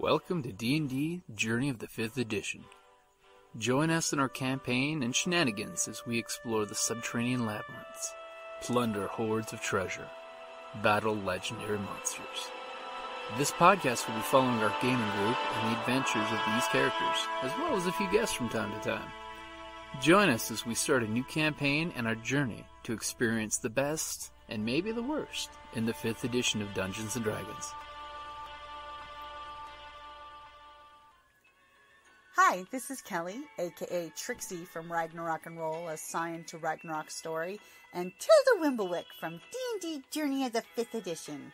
Welcome to D&D Journey of the 5th Edition. Join us in our campaign and shenanigans as we explore the subterranean labyrinths, plunder hordes of treasure, battle legendary monsters. This podcast will be following our gaming group and the adventures of these characters, as well as a few guests from time to time. Join us as we start a new campaign and our journey to experience the best, and maybe the worst, in the 5th edition of Dungeons & Dragons. Hi, this is Kelly, aka Trixie from Ragnarok and Roll, assigned to Ragnarok's story, and Tilda Wimblewick from D&D Journey of the 5th Edition.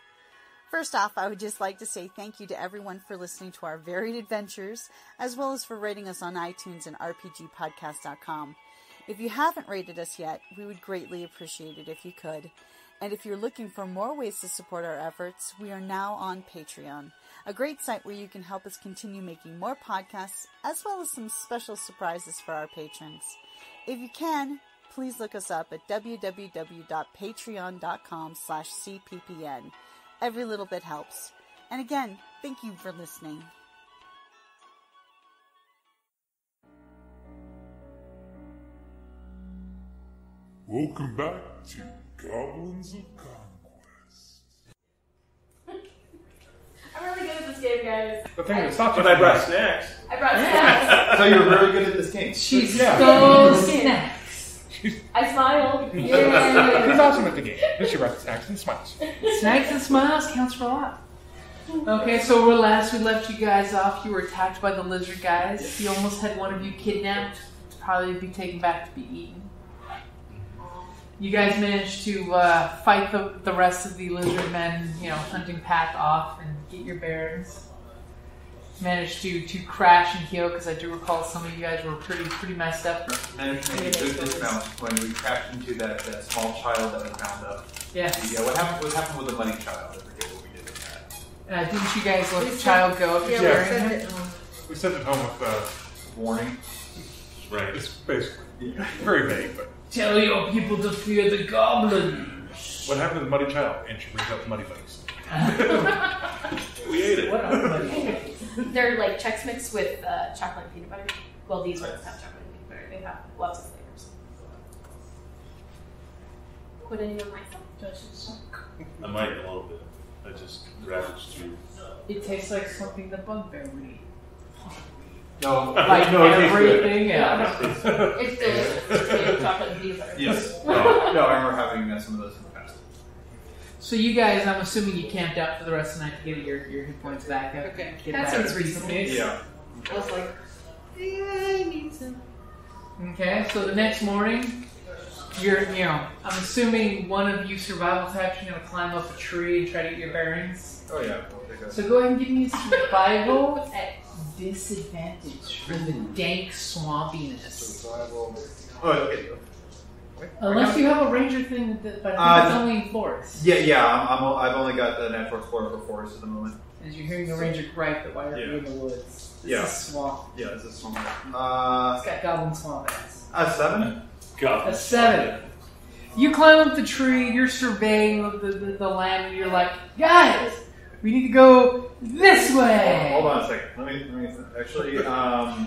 First off, I would just like to say thank you to everyone for listening to our varied adventures, as well as for rating us on iTunes and RPGpodcast.com. If you haven't rated us yet, we would greatly appreciate it if you could. And if you're looking for more ways to support our efforts, we are now on Patreon, a great site where you can help us continue making more podcasts, as well as some special surprises for our patrons. If you can, please look us up at www.patreon.com/cppn. Every little bit helps. And again, thank you for listening. Welcome back to Goblins of Conquest. I'm really good at this game, guys. The thing that stopped you. But I brought snacks. I brought snacks. So you're really good at this game. She's Yeah. so snacks. I smiled. He's Yay. awesome at the game. She brought snacks and smiles. Snacks and smiles counts for a lot. Okay, so we left you guys off. You were attacked by the lizard guys. You almost had one of you kidnapped to probably be taken back to be eaten. You guys managed to fight the rest of the lizard men, hunting pack off and get your bearings. Managed to crash and heal, because I do recall some of you guys were pretty messed up. Managed to make a good dismount when we crashed into that small child that we found up. Yes. Yeah, what happened with the money child? I forget what we did with that. Didn't you guys let the child go after Yeah, burying him? We sent it home with Warning. right. It's basically very vague, but Tell your people to fear the goblins. what happened to the muddy child? And she brings up the muddy face. We ate it. What are muddy? They're like Chex Mix with chocolate and peanut butter. Well, these ones have chocolate and peanut butter. They have lots of flavors. Would anyone like some? I might a little bit. I just ravaged through. It tastes like something the bugbear would eat. No, Like no, it tastes good. everything else. It's delicious. It's made of chocolate and peanut butter. Yes. No, I remember having some of those in the past. So you guys, I'm assuming you camped out for the rest of the night to get your hit points back. Okay. Get That back seems to reasonable. pace. Yeah. I was like, I need some. Okay, so the next morning, I'm assuming one of you survival types are going to climb up a tree and try to get your bearings. Oh yeah. We'll take that. So go ahead and give me a survival at disadvantage for the dank swampiness. Survival. Oh, okay. Unless you have a ranger thing, but I think it's only in forest. Yeah. I've only got the natural score for forest at the moment. As you're hearing the ranger gripe that why are you in the woods? This is swamp. Yeah, this is something. It's got goblin swamp ass. A 7. God. A 7. You climb up the tree, you're surveying the land, and you're like, guys, we need to go this way! Hold on a second. Let me actually, oh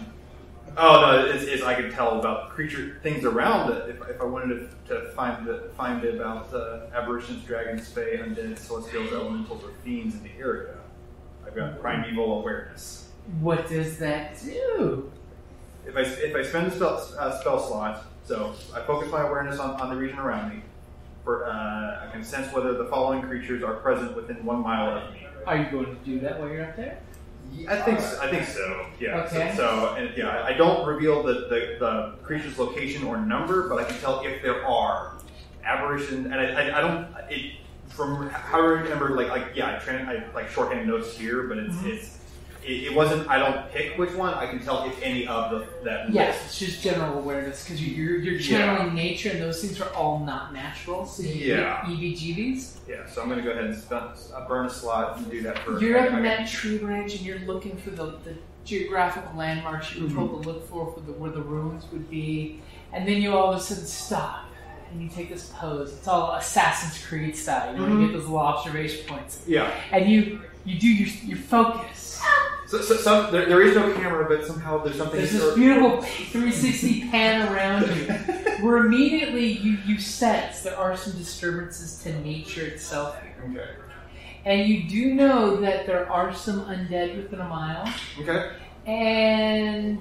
no, it's I could tell about creature things around it if I wanted to find about aberrations, dragons, fae, undead, celestials, elementals, or fiends in the area. I've got primeval awareness. What does that do? If I spend a spell slot, so I focus my awareness on the region around me, I can sense whether the following creatures are present within 1 mile of me. Are you going to do that while you're up there? I think so. Yeah. Okay. I don't reveal the creature's location or number, but I can tell if there are aberrations, and I don't. From how I remember, I shorthand notes here, but it wasn't. I don't pick which one. I can tell if any of that. Yes, it's just general awareness because you're channeling nature, and those things are all not natural. So you get EBGBs. Yeah, so I'm going to go ahead and burn a slot and do that first. You're up in that tree branch, and you're looking for the geographical landmarks you were told to look for where the ruins would be, and then you all of a sudden stop. And you take this pose. It's all Assassin's Creed style. You want to get those little observation points. Yeah. And you do your focus. So there is no camera, but somehow there's something. There's this beautiful 360 pan around you, where immediately you sense there are some disturbances to nature itself here. Okay. And you do know that there are some undead within a mile. Okay. And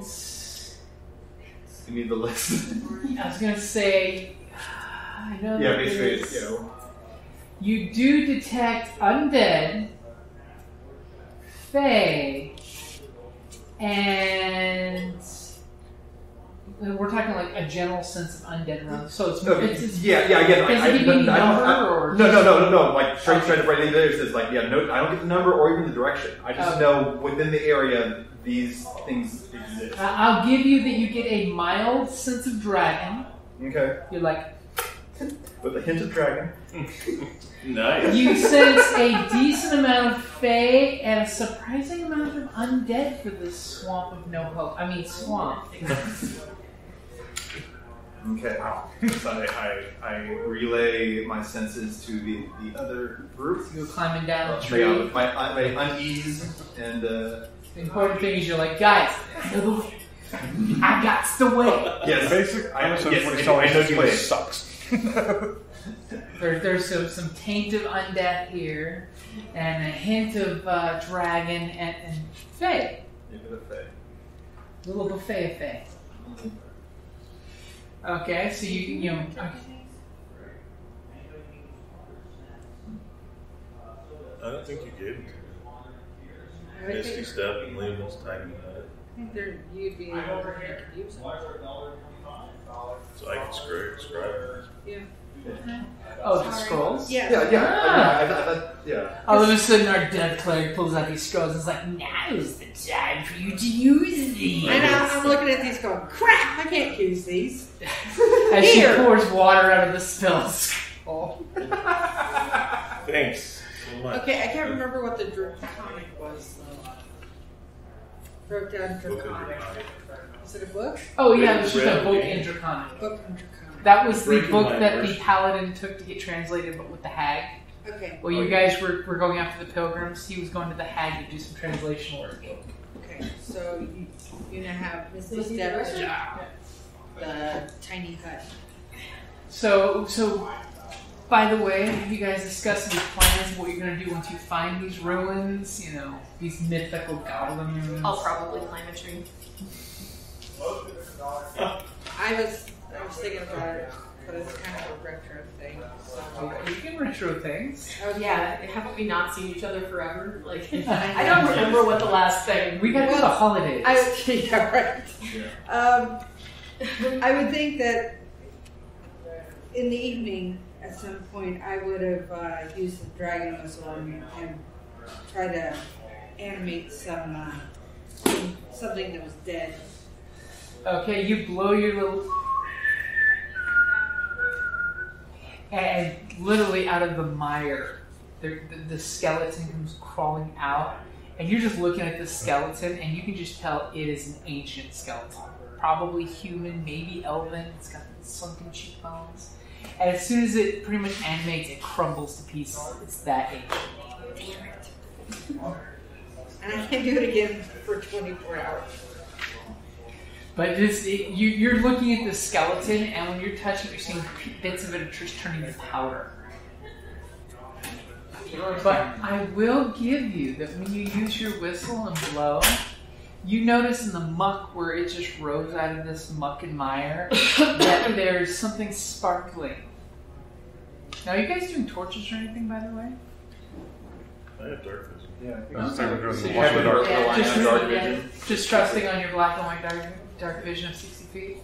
You need the list. I was gonna say, I know. Yeah, that basically, there's- you know. You do detect undead, fae, and we're talking like a general sense of undead around. So it's Okay. it's Yeah. Again, does it give you any number or no. Like straight right in there says like no. I don't get the number or even the direction. I just know within the area these things exist. I'll give you that you get a mild sense of dragon. Okay. You're like, With a hint of dragon. Nice. you sense a decent amount of fae and a surprising amount of undead for this swamp of no hope. I mean, swamp. Okay. So I relay my senses to the other group. You go climbing down the tree. Yeah, my unease and The important thing is you're like, guys, I know the way. I got the way. yes, Basic I know this the way. place sucks. There's some taint of undeath here, and a hint of dragon and fae. A little buffet of fae. Okay, so you know. I don't think you gave it to me. Misty Step and Liam's tiny hut. I think you'd be able to use it. So I can scribe it. Yeah. Oh, the scrolls? Yeah. All of a sudden, our dead cleric pulls out these scrolls and is like, now's the time for you to use these. And I'm looking at these going, crap, I can't use these. As she Here. pours water out of the spell scroll. Thanks so much. Okay, I can't remember what the draconic was, though. Wrote down Book of draconic. Draconic. Is it a book? Oh, yeah, it was just a Red book Wing. in Draconic. Book and draconic. That was the Breaking book my that the immersion. paladin took to get translated, but with the hag. Okay. While you guys were going after the pilgrims, he was going to the hag to do some translation work. Okay, so you now have Misty Step, the tiny hut. So, by the way, have you guys discussed any plans of what you're going to do once you find these ruins? You know, these mythical goblin ruins? I'll probably climb a tree. I was thinking about it, but it's kind of a retro thing. So. Okay, you can retro things. Oh yeah, haven't we not seen each other forever? Like, I don't remember what the last thing. We got to do the holidays. Yeah, right. I would think that in the evening, at some point, I would have used the dragon whistle and try to animate something that was dead. Okay, you blow your little... And literally out of the mire, the skeleton comes crawling out. And you're just looking at the skeleton, and you can just tell it is an ancient skeleton. Probably human, maybe elven. It's got sunken cheekbones. And as soon as it pretty much animates, it crumbles to pieces. It's that ancient. Damn it. And I can't do it again for 24 hours. But you're looking at the skeleton, and when you're touching it, you're seeing bits of it are just turning to powder. But I will give you that when you use your whistle and blow, you notice in the muck where it just rose out of this muck and mire that there's something sparkling. Now, are you guys doing torches or anything, by the way? I have dark vision. Yeah, I think we're doing So the you one have with the dark. yeah, just, dark yeah, vision. just trusting on your black and white dark vision of 60 feet.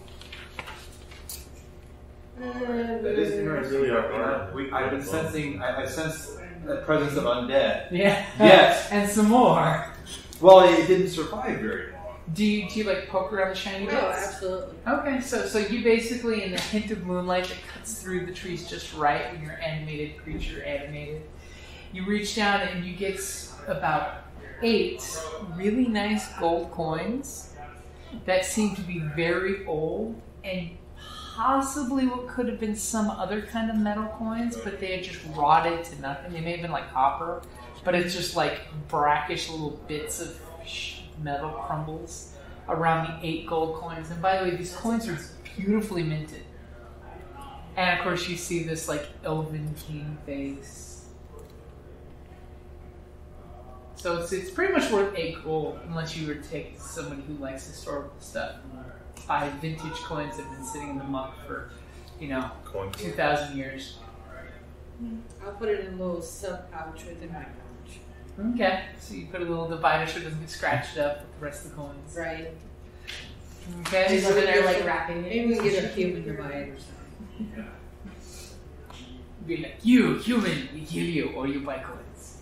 That is interesting. Really are. I've been sensing. I sense the presence of undead. Yeah. Yes. And some more. Well, it didn't survive very long. Do you like poke around the shiny bits? Oh, absolutely. Okay, so you basically, in the hint of moonlight that cuts through the trees just right when your animated creature animated, you reach down and you get about 8 really nice gold coins that seem to be very old and possibly what could have been some other kind of metal coins, but they had just rotted to nothing. They may have been like copper, but it's just like brackish little bits of metal crumbles around the 8 gold coins. And by the way, these coins are beautifully minted. And of course, you see this like elven king face. So it's pretty much worth 8 gold, unless you were to take somebody who likes historical stuff and buy vintage coins that have been sitting in the muck for, 2,000 years. I'll put it in a little sub pouch within my pouch. Okay, so you put a little divider so it doesn't get scratched up with the rest of the coins. Right. Okay, So they're like wrapping it. Maybe we can get a human divider or something. Be like, you, human, we kill you, or you buy coins.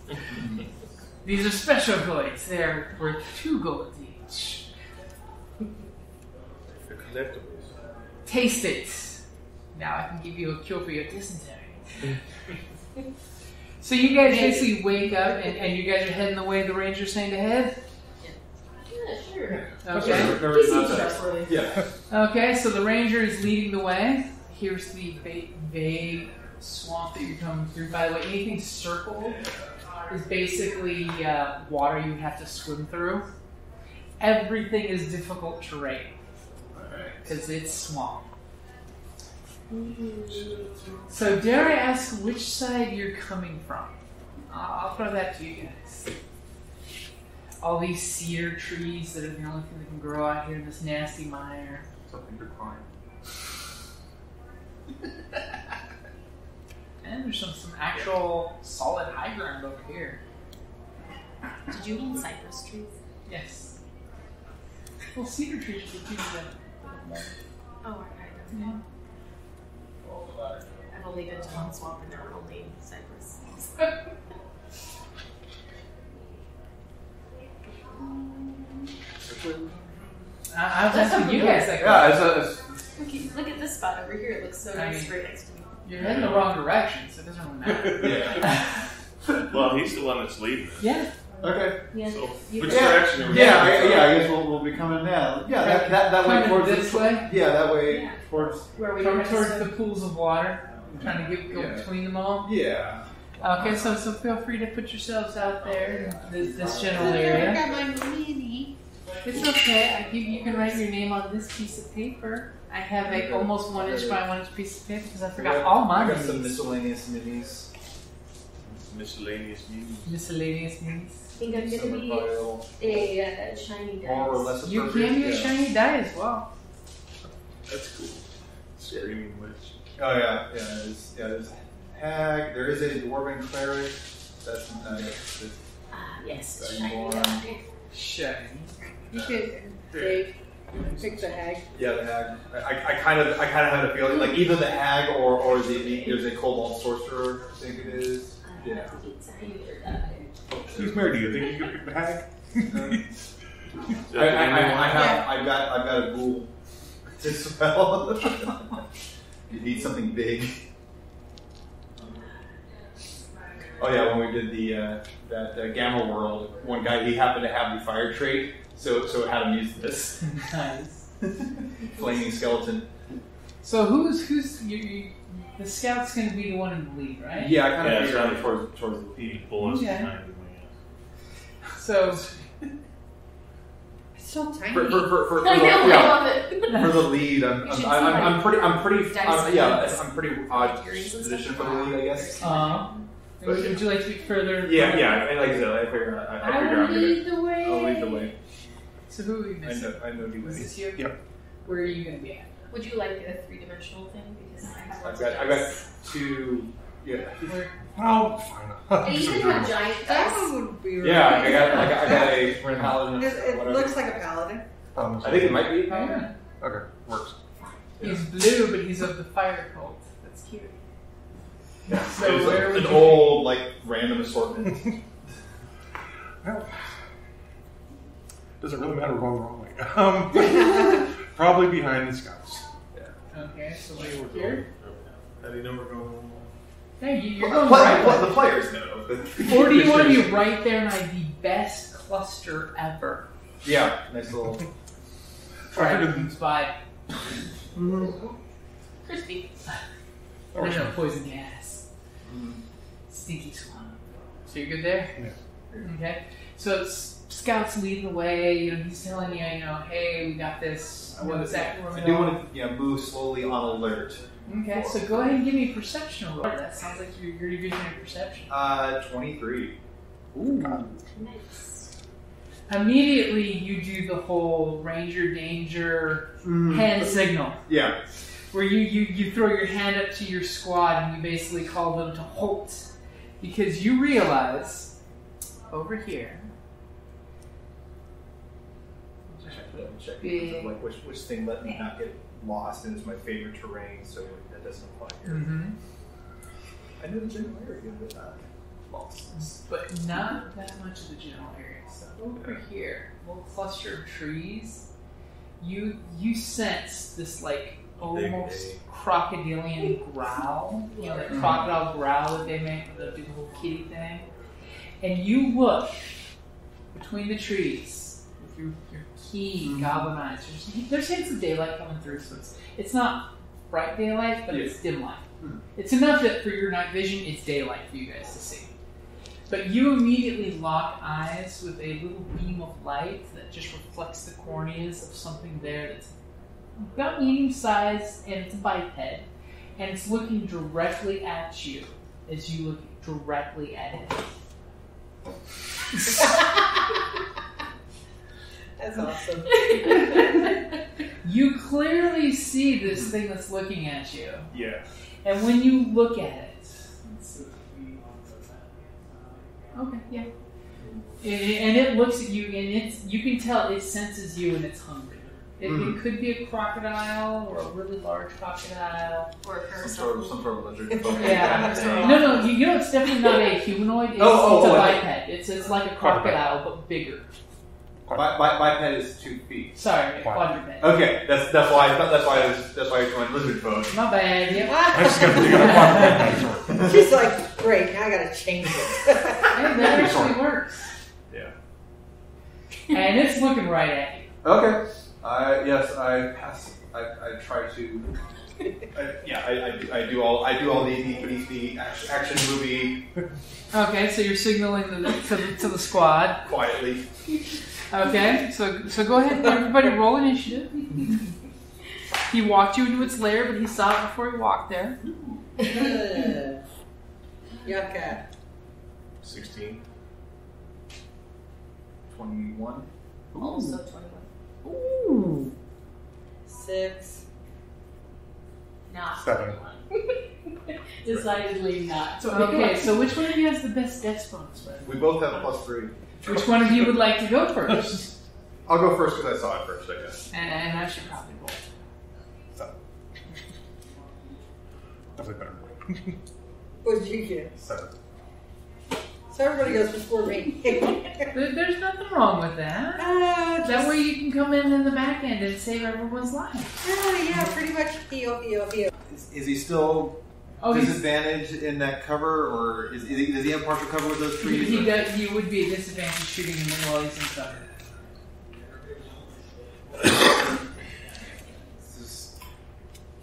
These are special coins. They're worth 2 gold each. They're collectibles. Taste it. Now I can give you a cure for your dysentery. So you guys basically wake up and you guys are heading the way the ranger's saying to head? Yeah, sure. Okay. He seems trustworthy. Yeah. Okay, so the ranger is leading the way. Here's the vague swamp that you're coming through. By the way, anything circled is basically water you have to swim through. Everything is difficult terrain because it's swamp. So dare I ask which side you're coming from? I'll throw that to you guys. All these cedar trees that are the only thing that can grow out here in this nasty mire. Something to climb. And there's some actual solid high ground over here. Did you mean cypress trees? Yes. Well, cedar trees are too bad. Oh, okay. Yeah. I've only been to one swamp and there were only cypress. I was asking you guys that Yeah, Look at this spot over here. It looks so nice right next to me. You're heading the wrong direction, so it doesn't really matter. Yeah. Well, he's the one that's leading us. Yeah. Okay. Yeah. So, You which could- direction are we Yeah, going? I guess we'll be coming down. Yeah, that way Coming towards this way? Yeah, that way Yeah. towards. Where we Come were towards the pools of water. I'm trying to go Yeah. between them all. Yeah. Okay, so feel free to put yourselves out there in this general I area. got my mini. It's okay. You can write your name on this piece of paper. I have a almost 1 inch by 1 inch piece of paper because I forgot all my I got some minis. miscellaneous minis. Miscellaneous news. Miscellaneous minis. I think I'm Summer going to be pile. a shiny More or dice. less You appropriate. can be a Yeah. shiny die as well. That's cool. Screaming witch. Oh yeah, there's hag. There is a dwarven cleric. That's nice. Yes, Shiny shiny one. die. Shiny. You could, Dave, pick the hag. Yeah, the hag. I kind of had a feeling like either the hag or there's a cobalt sorcerer. I think it is. Yeah. It's a healer die. He's married. Do you think you could pick the hag? I've got a ghoul to spell. You need something big. Oh yeah, when we did that Gamma World, one guy he happened to have the fire trait, so it had him use this Nice. flaming skeleton. So who's the scout's going to be the one in the lead, right? Yeah, I kind Yeah, of it's figured right. towards the He can pull us Okay. behind him, So It's so tiny. for I know, the, I yeah, love it. for the lead. You should see I'm pretty dice I'm pretty odd Figurines and position stuff. for the lead, I guess. would you like to be further? Yeah, and like I said, I figure I'm gonna lead the way. I'll lead the way. So who are we I missing? know the Is way. this you? Yep. Where are you going to be at? Would you like a 3-dimensional thing? Because I have I've lots of got dice. 2. Yeah. Where? Oh, fine. And you can have giant That dice. one would be Yeah, right. I got a Ren Paladin. It looks like a paladin. I think it might be. Oh, yeah. Okay, works. He's blue, but he's of the fire cult. That's cute. Yeah. So It's where an would you old, like, random assortment. Well, doesn't really matter going the wrong way. Probably behind the scouts. Okay, so we're here. How do you know we're going? Hey, you're going right. The players know. Or do you want to be right there in like the best cluster ever? Yeah, nice little. Dragon spy. Crispy. Or no, poison gas. Stinky swamp. So you're good there? Yeah. Okay. So Scout's leading the way. You know, he's telling you, hey, we got this. I do want to move slowly on alert. Okay, so go ahead and give me a perception roll. That sounds like you're using your perception. 23. Ooh. Nice. Immediately, you do the whole Ranger Danger hand signal. Yeah. Where you throw your hand up to your squad and you basically call them to halt. Because you realize, over here, Check like which thing let me not get lost, and it's my favorite terrain, so that doesn't apply here. I know the general area, but not lost. But not that much of the general area. So over here, a little cluster of trees, you sense this like almost crocodilian growl, that crocodile growl that they make when they do the little kitty thing. And you look between the trees with your keen goblin eyes. There's hints of daylight coming through, so it's not bright daylight, but it's dim light. It's enough that for your night vision, it's daylight for you guys to see. But you immediately lock eyes with a little beam of light that just reflects the corneas of something there that's about medium size, and it's a biped, and it's looking directly at you as you look directly at it. That's awesome. You clearly see this thing that's looking at you. Yeah. And when you look at it, let's see. Okay, yeah. And it looks at you, and you can tell it senses you and it's hungry. It could be a crocodile or a really large crocodile. Or a Some sort of lizard. Yeah. No, it's definitely not a humanoid. It's a biped. It's like a crocodile, but bigger. Biped is 2 feet. Sorry, quadruped. Okay, that's why I joined lizard folk. My bad. Yep. I just got to dig up on that. She's like, great, now I gotta change it. Hey, that actually works. Yeah. And it's looking right at you. Okay. Yes, I pass. I try to. I do all the action movie. Okay, so you're signaling to the squad quietly. Okay, so go ahead and everybody roll initiative. He walked you into its lair, but he saw it before he walked there. Yucca. 16. 21. Also 21. Ooh. 6. Not 7. 21. Decidedly not. Okay, so which one of you has the best dex bonus? We both have a +3. Which one of you would like to go first? I'll go first because I saw it first, I guess. And I should probably roll. 7. Definitely better. What did you get? 7. So everybody goes before me. There's nothing wrong with that. That way you can come in the back end and save everyone's life. Yeah, pretty much heal. Is he still disadvantaged in that cover, or does he have partial cover with those trees? He would be a disadvantage shooting him while he's in cover.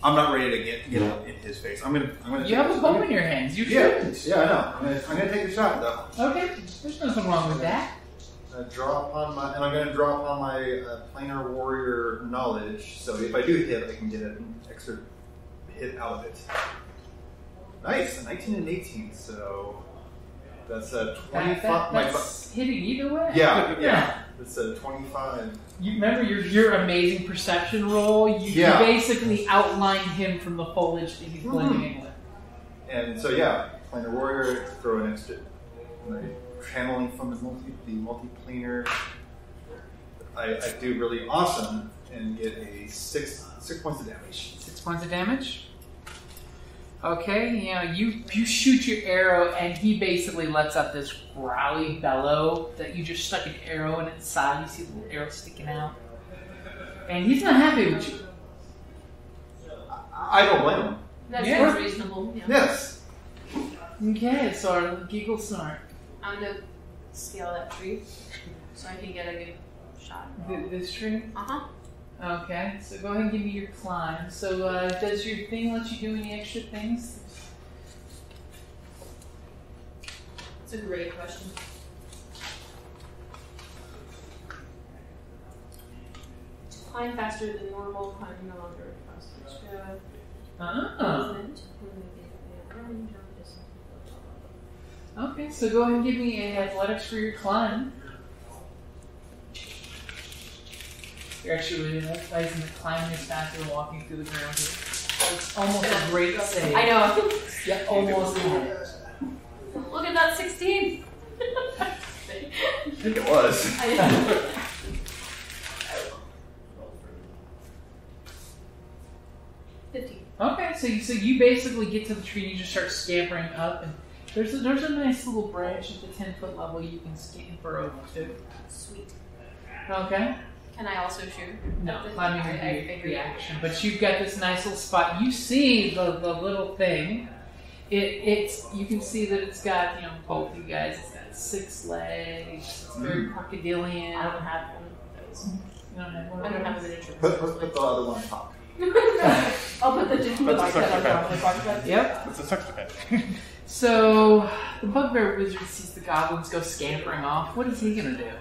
I'm not ready to get in his face. I'm gonna. You have a bow in your hands. You should. Yeah, I know. I'm gonna take a shot though. Okay, there's nothing wrong with that. I'm gonna draw upon my planar warrior knowledge. So if I do hit, I can get an extra hit out of it. Nice, 19 and 18. So that's a 25. That's hitting either way. Yeah. It's a 25. You remember your amazing perception roll? You basically outlined him from the foliage that he's blending in with. And so planar warrior, throw an extra channeling from the multiplanar. I do really awesome and get a 6 points of damage. 6 points of damage. Okay, you shoot your arrow and he basically lets out this growly bellow that you just stuck an arrow in its side. You see the little arrow sticking out. And he's not happy with you. I don't blame him. That sounds reasonable. Yeah. Yes. Okay, so a giggle snark. I'm going to scale that tree so I can get a good shot. This tree? Uh-huh. Okay, so go ahead and give me your climb. So does your thing let you do any extra things? It's a great question. climb faster than normal, climbing no longer across movement. Okay, so go ahead and give me an athletics for your climb. You're actually realizing that climbing is faster than walking through the ground here. It's almost a great save. I know. Yeah, almost had it. Look at that 16. I think it was. I know. 15. Okay, so you basically get to the tree and you just start scampering up, and there's a nice little branch at the 10-foot level you can scamper over to. Sweet. Okay. Can I also shoot? No, climbing would be a reaction, but you've got this nice little spot. You see the little thing. It's you can see that it's got, both of you guys. It's got 6 legs. It's very crocodilian. I don't have one of those. You don't have one I of don't have a those? miniature. Put the other one on top. I'll put the That's a sex bike. Yep. It's a sex defense. So the bugbear wizard sees the goblins go scampering off. What is he gonna do?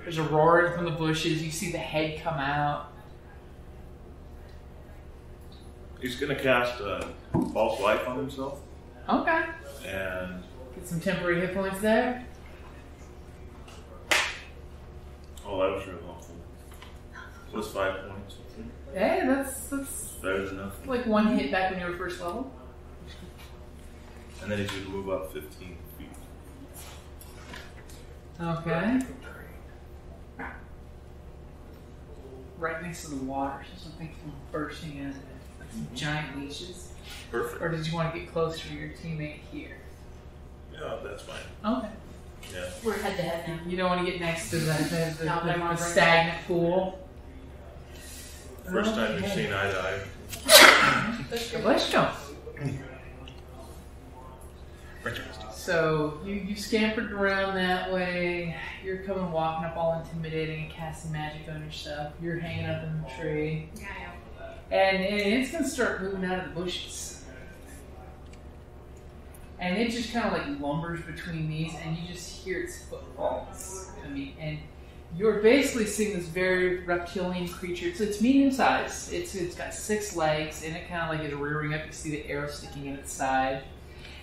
There's a roaring from the bushes. You see the head come out. He's going to cast false life on himself. Okay. And Get some temporary hit points there. oh, that was really helpful. So it's 5 points. Hey, that's Better than nothing. like 1 hit back when you were first level. And then he's going to move up 15 feet. Okay. Right next to the water, so something from bursting out of it. Like some giant leashes. Perfect. Or did you want to get closer to your teammate here? Yeah, that's fine. Okay. Yeah. We're head to head now. You don't want to get next to the No, but I want to bring stagnant pool. First time you've seen eye to eye. Bless you. So you scampered around that way. You're coming walking up all intimidating and casting magic on yourself. You're hanging up in the tree. Yeah, And it's going to start moving out of the bushes. And it just kind of like lumbers between these, and you just hear its footfalls. And you're basically seeing this very reptilian creature. It's medium sized. It's got 6 legs, and it kind of like is rearing up. You see the arrow sticking in its side.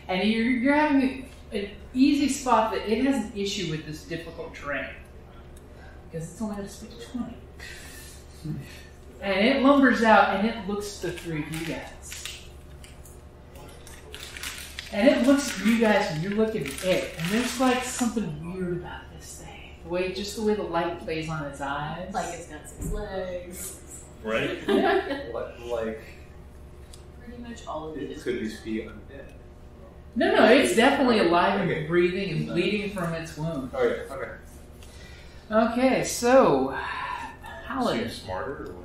And you're having an easy spot that it has an issue with this difficult terrain. Because it's only got a speed of 20. And it lumbers out, and it looks at the 3 of you guys. And it looks at you guys, and you're looking at it. And there's like something weird about this thing. The way the light plays on its eyes. Like it's got 6 legs. Right? Like Pretty much all of it is. could these be undead? No, it's definitely alive and Okay. breathing and bleeding from its wound. Okay. Okay. Okay, so Paladin. Seems smarter or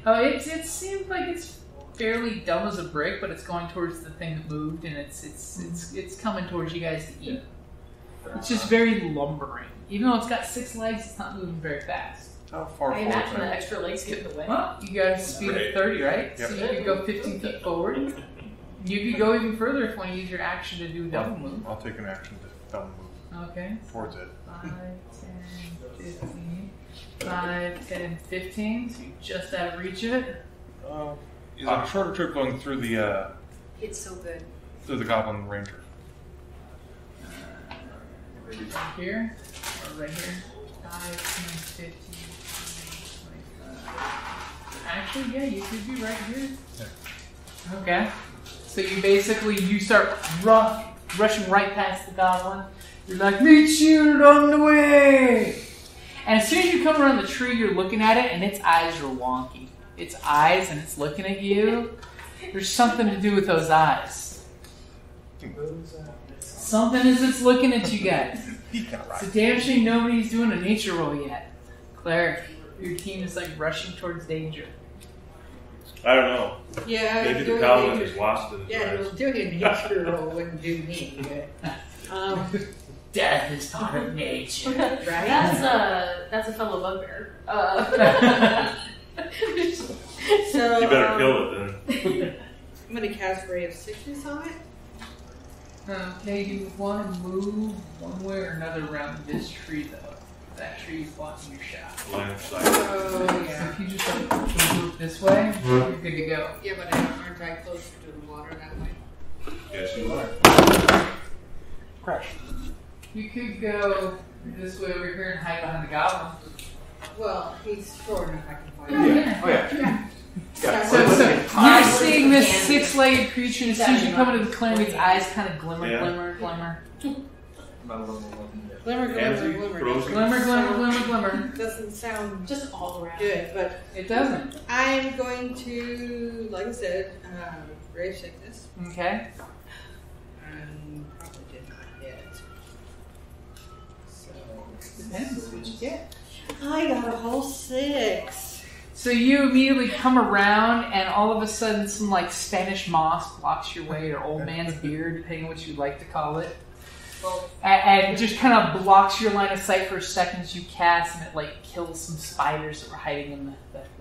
what? It seems like it's fairly dumb as a brick, but it's going towards the thing that moved, and it's coming towards you guys to eat. It's just very lumbering. Even though it's got 6 legs, it's not moving very fast. How far I forward? imagine the extra legs get in the way. Well, you got a speed of 30, right? Yep. So you could go 15 feet forward. You could go even further if you want to use your action to do a double move. I'll take an action to double move Okay. towards it. 5, 10, 15. 5, 10, 15. So you're just out of reach of it. Is it a shorter trip going through the It's so good. Goblin Ranger? Right here, or right here. 5, 10, 15, 20, 25. Actually, yeah, you could be right here. Yeah. Okay. So you start rushing right past the goblin. You're like, meet you on the way! And as soon as you come around the tree, you're looking at it, and its eyes are wonky. Its eyes, and it's looking at you. There's something to do with those eyes. Something is it's looking at you guys. It's a damn shame nobody's doing a nature roll yet. Claire, your team is like rushing towards danger. I don't know. Yeah, Maybe the doing paladin nature- is lost in his Yeah, eyes. well, doing a nature roll wouldn't do me. But, Death is part of nature. right? That's a fellow bugbear. So You better kill it then. I'm going to cast Ray of Sickness on it. Okay, you want to move one way or another around this tree, though. that tree is blocking your shot. Line of sight. Oh, So yeah. if you just move this way, you're good to go. Yeah, but aren't I closer to the water that way? Yes, you are. Crush. You could go this way over here and hide behind the goblin. Well, he's short enough I can find Oh, him. yeah. Oh yeah. Yeah. So you're seeing this six-legged creature, and as soon as you come into the clearing, its eyes kind of glimmer, Yeah. glimmer, glimmer. Not a level 11 yet. Glimmer, Hands glimmer, are glimmer. frozen. Glimmer, glimmer, glimmer, glimmer. Doesn't sound Just all around. good, but It doesn't. I'm going to, like I said, grave sickness. Okay. And probably did not hit. So Depends what you get. I got a whole 6. So you immediately come around, and all of a sudden, some like Spanish moss blocks your way, or old man's beard, depending on what you like to call it, and it just kind of blocks your line of sight for a second as you cast, and it like kills some spiders that were hiding in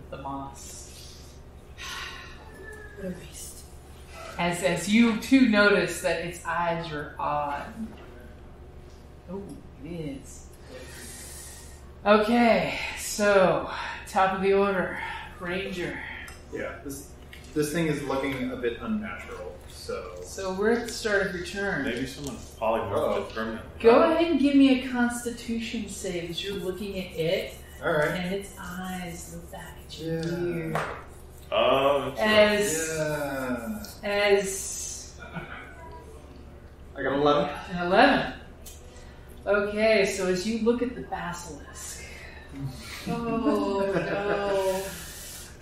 the moss. What a waste. As you too notice that its eyes are odd. Oh, it is. Okay, so top of the order, Ranger. Yeah. This thing is looking a bit unnatural. So we're at the start of your turn. Maybe someone polymorphed it permanently. Go ahead and give me a Constitution save as you're looking at it, All right. and its eyes look back at you. Yeah. Oh, that's Yeah. As I got 11. an 11. Okay, so as you look at the basilisk, Oh no.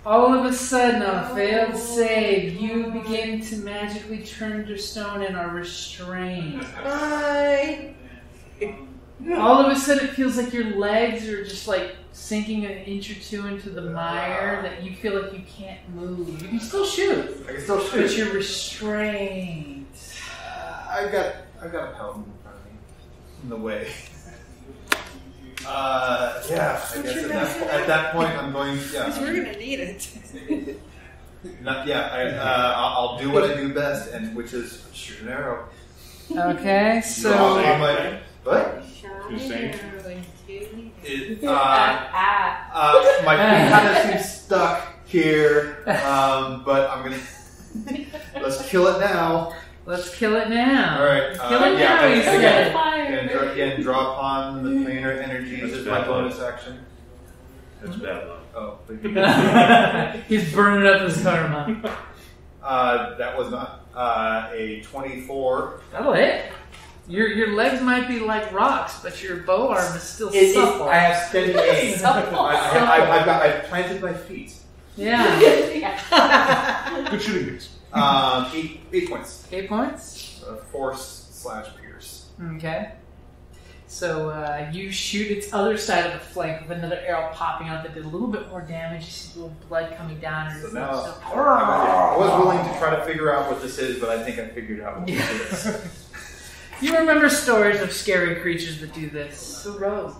all of a sudden, on a failed save, you begin to magically turn to stone and are restrained. Bye. All of a sudden, it feels like your legs are just like sinking an inch or two into the mire that you feel like you can't move. You can still shoot, I can still but shoot. you're restrained. I've got a paladin in front of me. In the way. Yeah, I guess at that point I'm going. Because we're Yeah, gonna need it. I'll do what I do best, and which is shoot an arrow. Okay, Draw so on my what? Who's saying? It, Ah. my feet kind of seem stuck here, but I'm gonna let's kill it now. let's kill it now. All right, Kill it now, he said. and draw upon the planar energies as my bonus action. That's bad luck. Oh, He's burning up his karma. that was not a 24. That'll hit. Your legs might be like rocks, but your bow arm is still supple. I have steady aim. Supple. I've planted my feet. Yeah. Good shooting base. 8 points. 8 points. Force/pierce. Okay. So you shoot its other side of the flank with another arrow popping out that did a little bit more damage. You see a little blood coming down. And So it's now like, I was willing to try to figure out what this is, but I think I figured out what this is. You remember stories of scary creatures that do this. So rogue.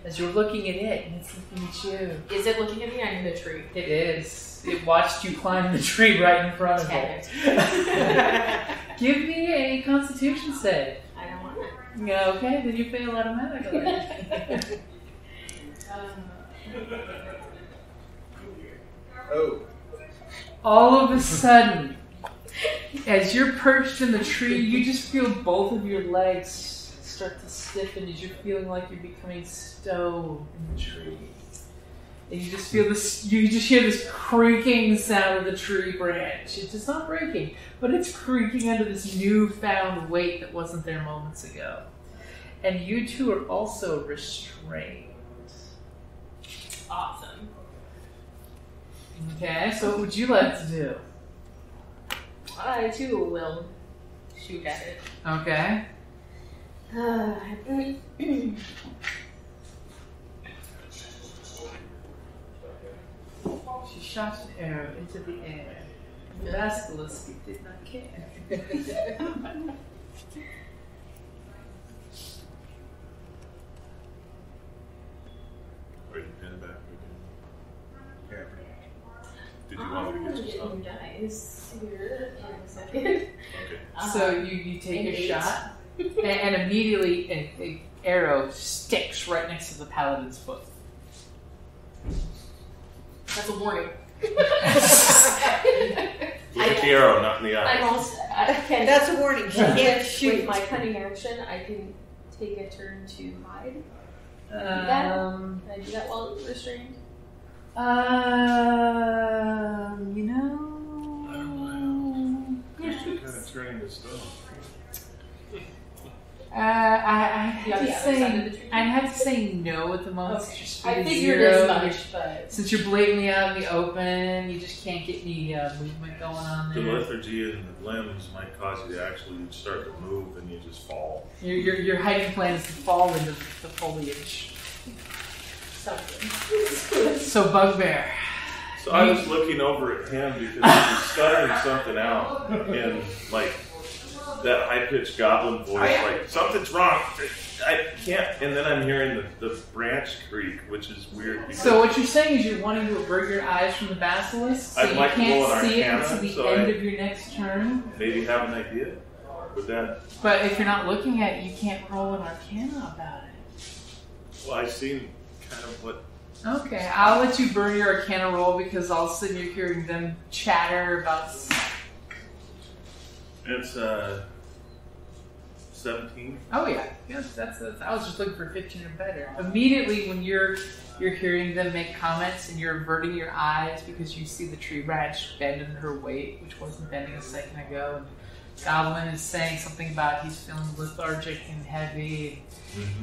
As you're looking at it, and it's looking at you. Is it looking at me? I'm in the tree. It is. It watched you climb the tree right in front of it. Give me a Constitution save. I don't want it. Yeah, okay, then you fail automatically. Oh. All of a sudden, as you're perched in the tree, you just feel both of your legs start to stiffen as you're feeling like you're becoming stowed in the tree. And you just feel this, you just hear this creaking sound of the tree branch. It's just not breaking, but it's creaking under this newfound weight that wasn't there moments ago. And you two are also restrained. Awesome. Okay, so what would you like to do? I too will shoot at it. Okay. She shot an arrow into the air. The basilisk did not care. Or you pin it back again. Did you want me to get some stuff? Guys, here in a second. Okay. So you take an a 8. shot. and immediately an arrow sticks right next to the paladin's foot. That's a warning. Look at the arrow, not in the I'm eye. also. I can. That's a warning. She can't shoot. With my cunning action, I can take a turn to hide. Can I do that while restrained? You know. I don't know. You're kind of turning the stone. I have Yeah, to the other say, side of the tree. I have to say no at the moment. Okay. Since your I speed is figured zero, as much, but since you're blatantly out in the open, you just can't get any movement going on The there. lethargy in the limbs might cause you to actually start to move and you just fall. Your hiding plan is to fall into the foliage. something. So Bugbear. So I was looking over at him because he was stuttering something out in like that high-pitched goblin voice, like something's wrong. I can't. And then I'm hearing the branch creak, which is weird. Because So what you're saying is you're wanting to avert your eyes from the basilisk, so I'd you like to roll can't an see it Arcana, until the so end I- of your next turn. maybe have an idea. Would that? But if you're not looking at it, you can't roll an Arcana about it. Well, I've seen kind of what. Okay, I'll let you burn your Arcana roll because all of a sudden you're hearing them chatter about. It's 17. Oh yeah, yes, that's. I was just looking for 15 or better. Immediately when you're hearing them make comments and you're averting your eyes because you see the tree branch bend under her weight, which wasn't bending a second ago. And Goblin is saying something about he's feeling lethargic and heavy.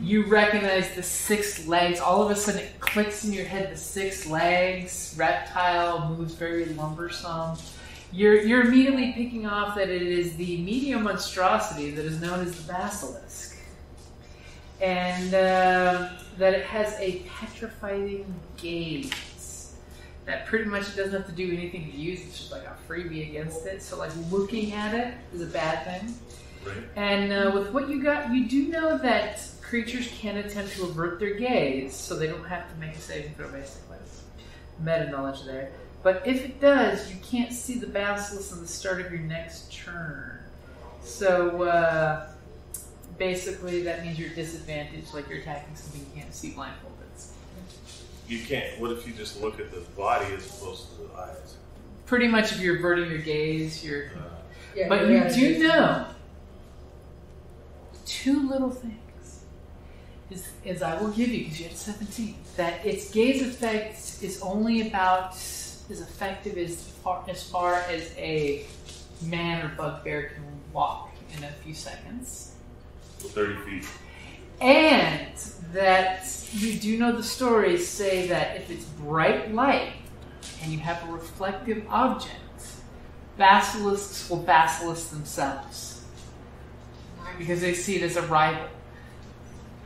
You recognize the 6 legs. All of a sudden it clicks in your head, the 6 legs. Reptile moves very lumbersome. You're immediately picking off that it is the medium monstrosity that is known as the basilisk. And that it has a petrifying gaze. That pretty much doesn't have to do anything to use. It's just like a freebie against it. So like looking at it is a bad thing. Right. And with what you got, you do know that creatures can attempt to avert their gaze, so they don't have to make a saving throw, basically. Meta knowledge there. But if it does, you can't see the basilisk at the start of your next turn. So basically, that means you're disadvantaged, like you're attacking something you can't see blindfolded. You can't. What if you just look at the body as opposed to the eyes? Pretty much, if you're averting your gaze, you're. Yeah, But you do know 2 little things. Is I will give you, because you had 17, that its gaze effect is only about as effective as far as a man or bugbear can walk in a few seconds. So 30 feet. And that you do know the stories say that if it's bright light and you have a reflective object, basilisks will basilisk themselves because they see it as a rival.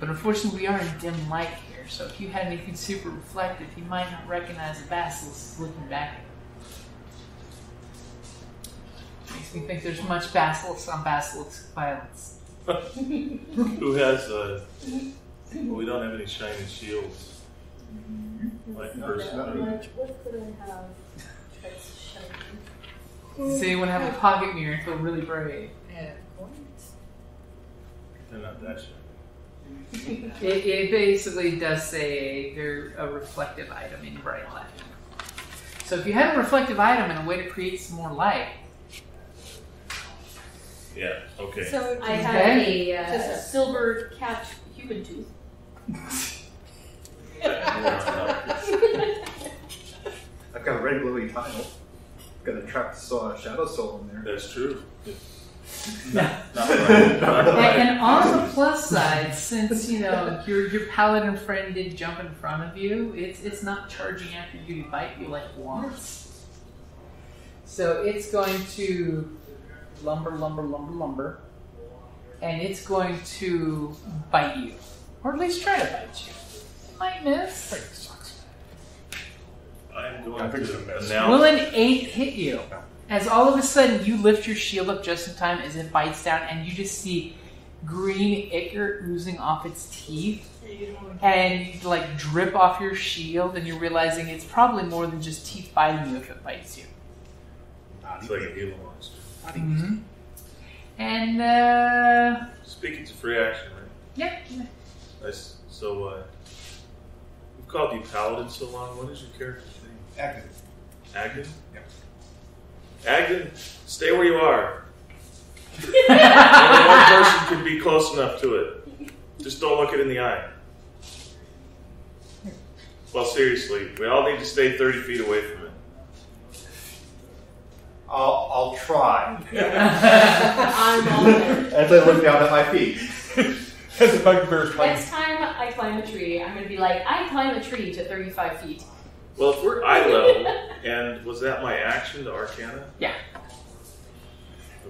But unfortunately, we are in dim light here, so if you had anything super reflective, you might not recognize a basilisk looking back at you. Makes me think there's much basilisk on basilisk violence. Who has? We don't have any shining shields. Like person. What could I have that's shiny? Does anyone have a pocket mirror and feel really brave? They're not that shiny. It basically does say they're a reflective item in bright light. So if you have a reflective item and a way to create some more light, Yeah. Okay. So I have Okay. a silver cat human tooth. I've got a red glowy tile. Got a trapped shadow soul in there. That's true. Yeah. Not right. Not right. And on the plus side, since your paladin friend did jump in front of you, it's not charging after you to bite you like once. So it's going to lumber, and it's going to bite you, or at least try to bite you. It might miss. I'm I going think it's a to miss. Will announce. an 8 hit you? As all of a sudden you lift your shield up just in time as it bites down, and you just see green ichor oozing off its teeth, and like drip off your shield, and you're realizing it's probably more than just teeth biting you if it bites you. It's like a Gila monster. Mm-hmm. And Speaking's a free action, right? Yeah. Nice. So, we've called you Paladin so long. What is your character's name? Active. Agden? Yep. Agden, stay where you are. Only one person can be close enough to it. Just don't look it in the eye. Well, seriously, we all need to stay 30 feet away from it. I'll try. I'm all there. As I look down at my feet. As the bugbear's playing. Next time I climb a tree, I'm going to be like, I climb a tree to 35 feet. Well, if we're eye level, and was that my action to Arcana? Yeah.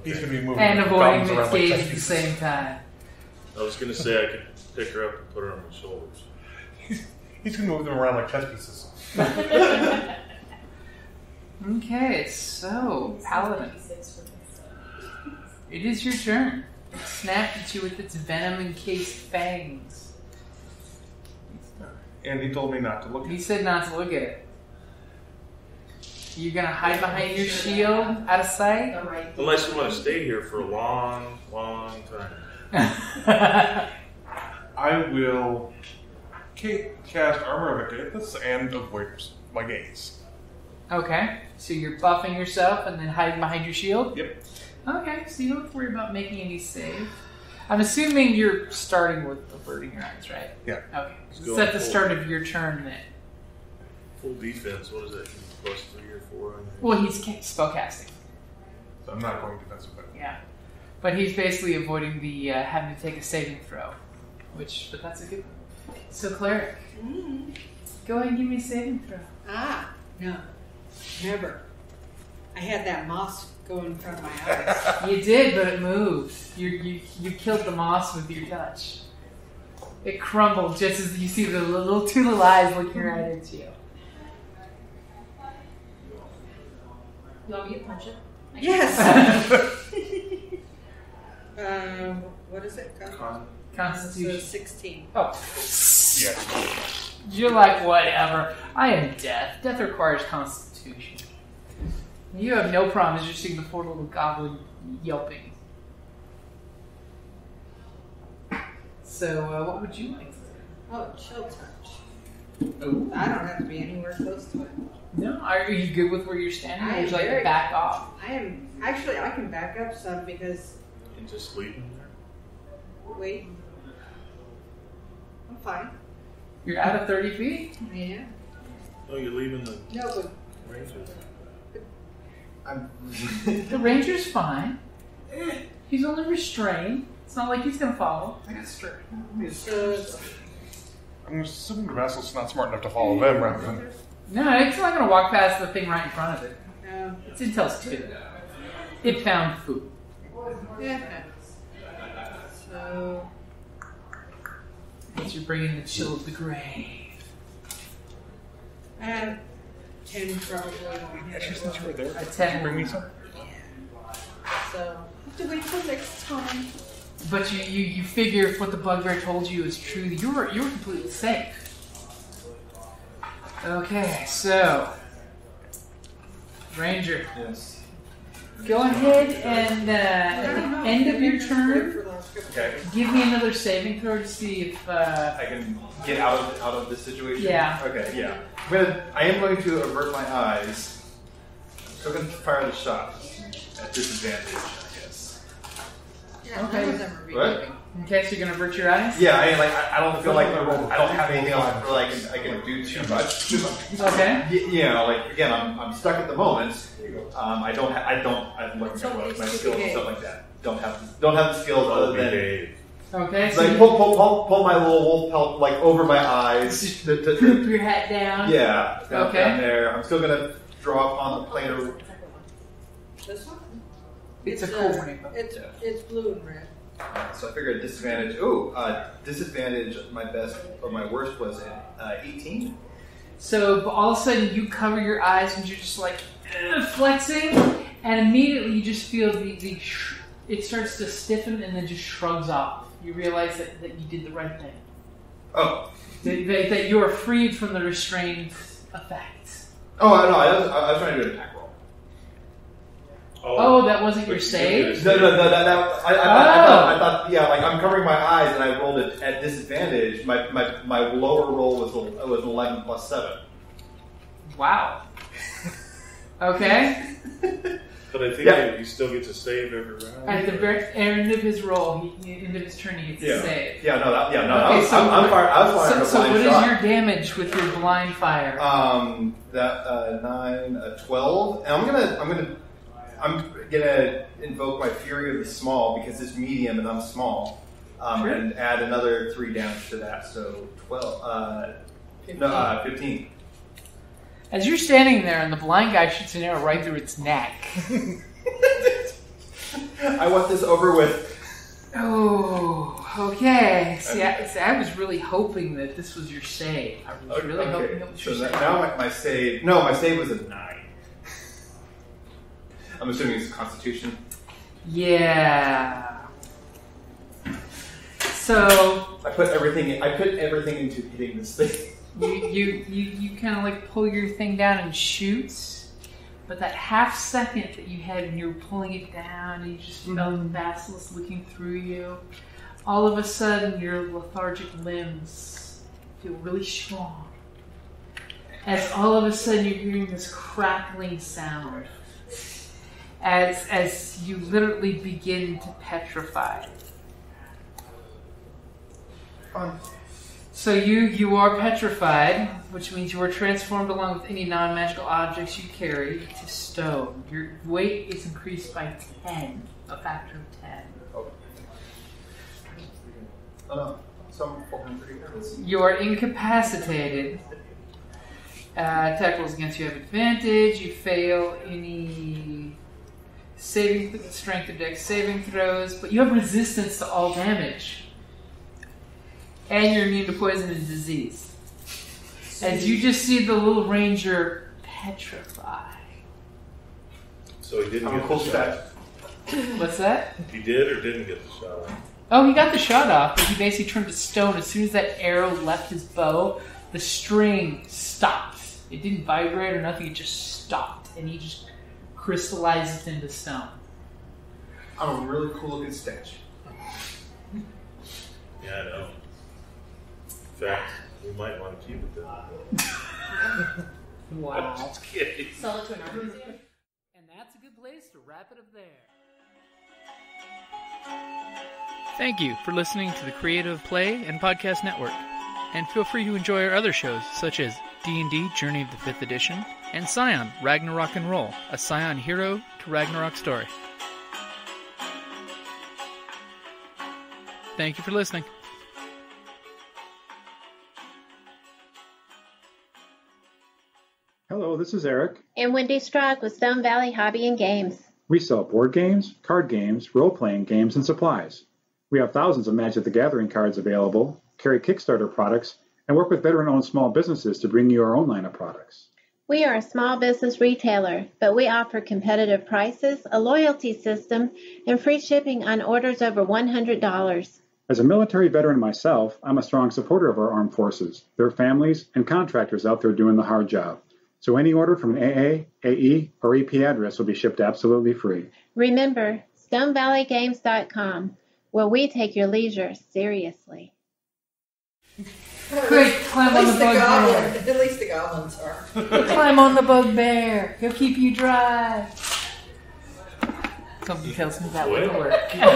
He's Okay. going to be moving And avoiding goblins the around like gaze chess at the pieces. same time. I was going to say I could pick her up and put her on my shoulders. He's going to move them around like chess pieces. Okay, so, Paladin. It is your turn. It snapped at you with its venom-encased fangs. And he told me not to look at He it. said not to look at it. You're gonna hide behind your shield, out of sight? Unless you want to stay here for a long, long time. I will cast Armor of Agathis and avoid my gaze. Okay, so you're buffing yourself and then hiding behind your shield? Yep. Okay, so you don't have to worry about making any save. I'm assuming you're starting with averting your eyes, right? Yeah. Okay. Let's So go it's at the full- start of your turn then. Full defense, what is that? Plus 3 or 4? Well, he's spellcasting. So I'm not going defensive. But Yeah. But he's basically avoiding the having to take a saving throw. But that's a good one. So, Cleric, go ahead and give me a saving throw. No. Never. I had that moss go in front of my eyes. You did, but it moved. You killed the moss with your touch. It crumbled just as you see the two little eyes looking right at you. You want me to punch it? Yes! What is it? Constitution. 16. Oh. yeah. You're like, whatever. I am death. Death requires constitution. You have no problem just seeing the poor little goblin yelping. So, what would you like to do? Oh, chill touch. Ooh. I don't have to be anywhere close to it. No? Are you good with where you're standing? Or I would you like am to back off? I am. Actually, I can back up some because. Into sleeping there? Wait. I'm fine. You're out of 30 feet? Yeah. Oh, you're leaving the No, but. rangers. The ranger's fine. He's only restrained. It's not like he's gonna follow. I got straight. So, I'm assuming the vessel's not smart enough to follow them rather than. No, it's not gonna walk past the thing right in front of it. no. It's Intel's 2. It found food. Yeah. So. As you're bringing the chill of the grave. I have 10 probably on Yeah, hit. just since you were there. A 10. Bring me some. So, I have to wait till next time. But you figure if what the bugbear told you is true, you're completely safe. Okay, so Ranger, Yes. go ahead and at the end of your turn, Okay. give me another saving throw to see if I can get out of this situation. Yeah. Okay. Yeah. I am going to avert my eyes. I'm still going to fire the shot at disadvantage, I guess. Yeah, Okay. none of them are What? behaving. okay, so you're gonna avert your eyes. Yeah. I don't feel like I don't have anything else where I can do too much. Okay. You know, like again, I'm stuck at the moment. I've learned my skills and stuff like that. Don't have the skills other than Behave. Okay, so like you pull my little wolf pelt like over my eyes. poop your hat down. Yeah, Okay. down there. I'm still gonna draw upon the planar. This one? It's a cool rainbow. It's blue and red. So I figured disadvantage. Disadvantage. My worst was at 18. So all of a sudden you cover your eyes and you're just like flexing, and immediately you just feel it starts to stiffen and then just shrugs off. You realize that you did the right thing. Oh. That you are freed from the restrained effects. Oh no! I was trying to do an attack roll. Oh, that wasn't your save? No. I thought, yeah, like I'm covering my eyes and I rolled it at disadvantage. My lower roll was 11 plus 7. Wow. Okay. But I think he still gets a save every round. At the end of his roll, end of his turn, he gets a save. Yeah, no. Okay, I was firing a blind so what shot. is your damage with your blind fire? 9, 12, and I'm gonna invoke my Fury of the Small because it's medium and I'm small, and add another 3 damage to that. So 15. As you're standing there, and the blind guy shoots an arrow right through its neck. I want this over with. Oh, okay. See, I was really hoping that this was your save. I was really hoping it was your save. Now my save. No, my save was a 9. I'm assuming it's Constitution. Yeah. So I put everything into hitting this thing. You kind of like pull your thing down and shoot, but that half second that you had when you were pulling it down, and you just felt the basilisk looking through you. All of a sudden, your lethargic limbs feel really strong. As all of a sudden, you're hearing this crackling sound. As you literally begin to petrify. So you are petrified, which means you are transformed along with any non-magical objects you carry to stone. Your weight is increased by 10, a factor of 10. You are incapacitated. Attack rolls against you have advantage. You fail any strength or dex saving throws, but you have resistance to all damage. And you're immune to poison and disease. As you just see the little ranger petrify. So he didn't get the shot. What's that? He did or didn't get the shot? Oh, he got the shot off, but he basically turned to stone. As soon as that arrow left his bow, the string stopped. It didn't vibrate or nothing, it just stopped. And he just crystallizes into stone. I'm a really cool looking statue. Yeah, I know. In fact, we might want to keep it then. Wow. I'm just kidding. Sell it to an art museum. And that's a good place to wrap it up there. Thank you for listening to the Creative Play and Podcast Network. And feel free to enjoy our other shows, such as D&D Journey of the 5th Edition and Scion Ragnarok and Roll, a Scion hero to Ragnarok story. Thank you for listening. Hello, this is Eric. And Wendy Strock with Stone Valley Hobby and Games. We sell board games, card games, role-playing games, and supplies. We have thousands of Magic the Gathering cards available, carry Kickstarter products, and work with veteran-owned small businesses to bring you our own line of products. We are a small business retailer, but we offer competitive prices, a loyalty system, and free shipping on orders over $100. As a military veteran myself, I'm a strong supporter of our armed forces, their families, and contractors out there doing the hard job. So any order from an AA, AE, or EP address will be shipped absolutely free. Remember, StoneValleyGames.com, where we take your leisure seriously. Quick, climb on the bugbear. At least the goblins are. Climb on the bugbear. He'll keep you dry. Something tells me that wouldn't work. No,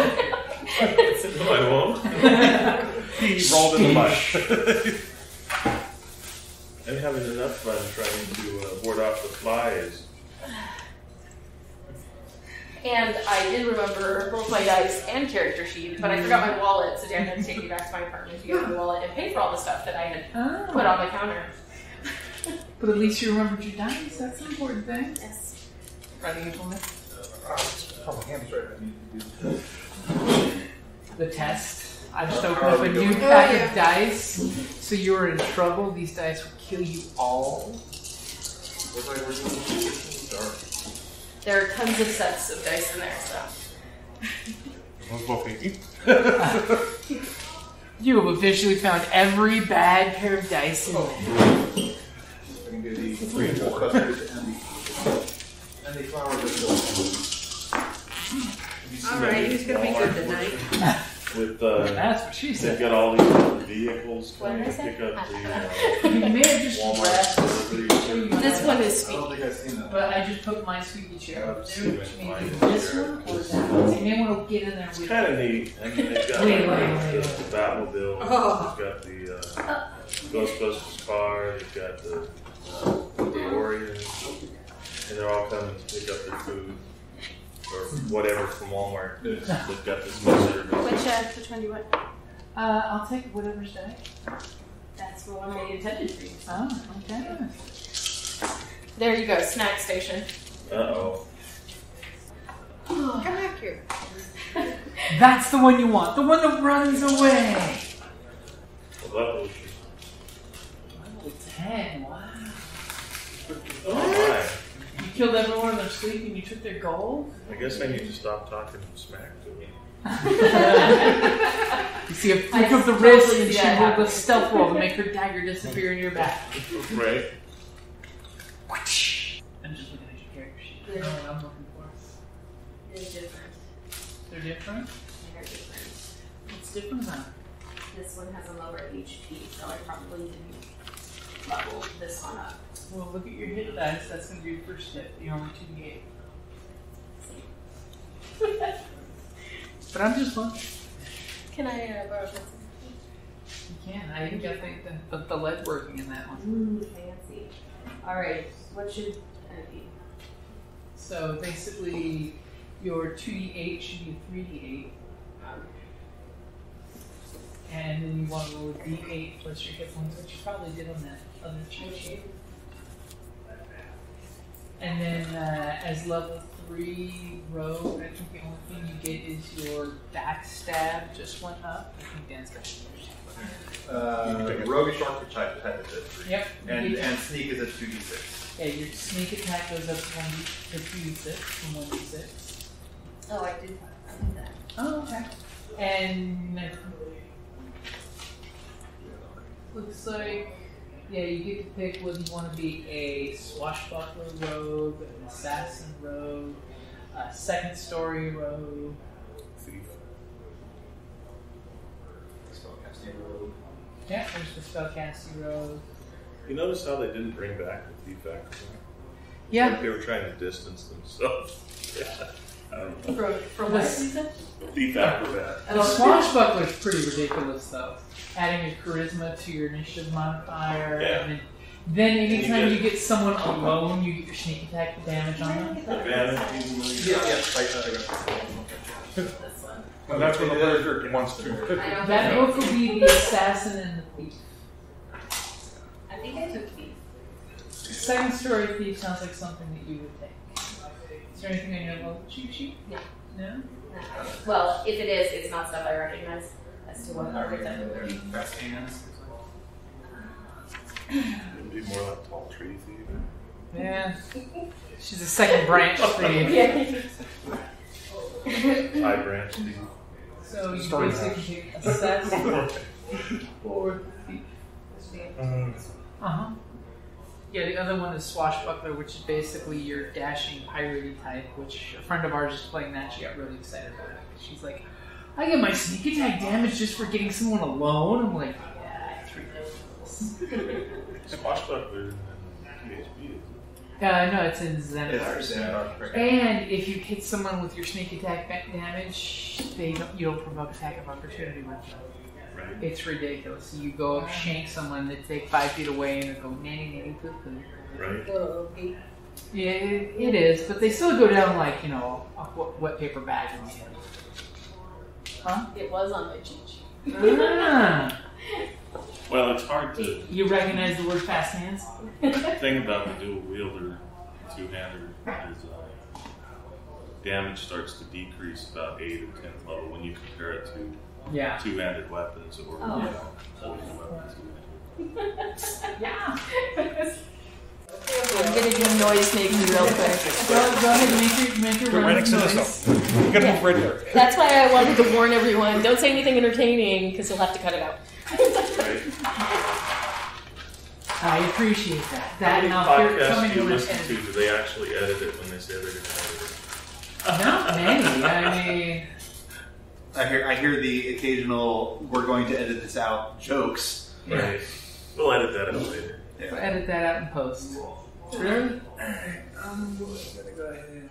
I won't. He rolled in the mud. I'm having enough fun trying to ward off the flies. And I did remember both my dice and character sheet, but I forgot my wallet, so Dan had to take me back to my apartment to get my wallet and pay for all the stuff that I had put on the counter. But at least you remembered your dice. That's an important thing. Yes. Ready, gentlemen? Oh, my hand's right. I need to do The test. I just opened up a new pack of dice. So you're in trouble. These dice will kill you all. There are tons of sets of dice in there, so. You have officially found every bad pair of dice in there. I can do the 3 and 4 customers and the flowers. right, he's gonna be good tonight. With That's what she they've said. got all these different vehicles What coming did to I say? pick up the You may have just Walmart grabbed delivery. This one is I don't sweet. think I've seen that. But I just put my sweetie chair up Yeah, there, which see means if I can this find one it or there. that one. So you may want to get in there It's with kind of neat. I mean, they've got Wait. the Batmobile, Oh. they've got the Ghostbusters car, they've got the Warriors, and they're all coming to pick up their food or whatever from Walmart. They've got this new service. Which one do you want? I'll take whatever's day. That's the one I intended for you. Oh, okay. There you go, snack station. Uh-oh. Come back here. That's the one you want. The one that runs away. Well, that was Level 10. Wow. oh my. You killed everyone in their sleep and you took their gold? I guess I need to stop talking smack to me. You see a flick I of the totally wrist see and she that rolled a happening. stealth roll to make her dagger disappear in your back. Right. I'm just looking at your character sheet. I know what I'm looking for. They're different. They're different? They're different. What's different, huh? This one has a lower HP, so I probably didn't level this one up. Well, look at your hit dice. That's going to be your first hit. You're only 2d8. But I'm just looking. Can I borrow this? You can. I even got the lead working in that one. Ooh, fancy. Alright, what should it be? So basically, your 2d8 should be a 3d8. And then you want to roll a d8 plus your hit points, which you probably did on that other cheat sheet. And then as level 3 rogue, I think the only thing you get is your backstab just went up. I think Dan's got Rogue is sharp, which I've had at 3. Yep. And sneak is at 2d6. Yeah, your sneak attack goes up to 2d6 from 1d6. Oh, I did that. Oh, okay. And looks like, yeah, you get to pick whether you want to be a swashbuckler rogue, an assassin rogue, a second story rogue. Thief. Spellcasting rogue. Yeah, there's the spellcasting rogue. You notice how they didn't bring back the thief factor? Yeah. Like they were trying to distance themselves. I don't know. From what season? Thief acrobat. The swashbuckler's pretty ridiculous, though. Adding your charisma to your initiative modifier. Yeah. And then anytime You you get- get someone alone, you get your sneak attack damage on them. Advantage, even though you- I got This one. And that's when the player wants to. I don't That know. book will be the assassin and the thief. I think I took these. Second story thief sounds like something that you would take. Is there anything on your little cheat sheet? No. No? Well, if it is, it's not stuff I recognize as to what archetype. Best hands. It'd be more like tall tree thief. Yeah. She's a second branch thief. Yeah. High branch thief. So you Story basically take assassin or thief. Uh-huh. Yeah, the other one is Swashbuckler, which is basically your dashing piratey type, which a friend of ours is playing that. She got really excited about it. She's like, I get my sneak attack damage just for getting someone alone? I'm like, yeah, it's ridiculous. Swashbuckler and PHP. No, it's in Xanathars. And if you hit someone with your sneak attack damage, you don't provoke attack of opportunity with them. Right. It's ridiculous. So you go up, shank someone, they take 5 feet away, and they go nanny nanny poo poo. Right. Yeah, it is, but they still go down like, you know, a wet paper bag in the end. Huh? It was on my cheat sheet. Ah. Well, it's hard to. You recognize the word fast hands? The thing about the dual wielder, two-hander, is damage starts to decrease about 8th or 10th level when you compare it to Yeah. two-handed weapons or holding weapons. Yeah. I'm gonna do noise making real quick. Go ahead and make your Go right next to this noise. though. You gotta move right there. That's why I wanted to warn everyone, don't say anything entertaining, because you'll have to cut it out. Right? I appreciate that. How That many and I'll hear podcasts coming do you to listen an to? Do they actually edit it when they say they're going to edit it? Not many. I mean, I hear the occasional "we're going to edit this out" jokes. Right. We'll edit that out later. We'll edit that out in post. Really? Alright, I'm gonna go ahead.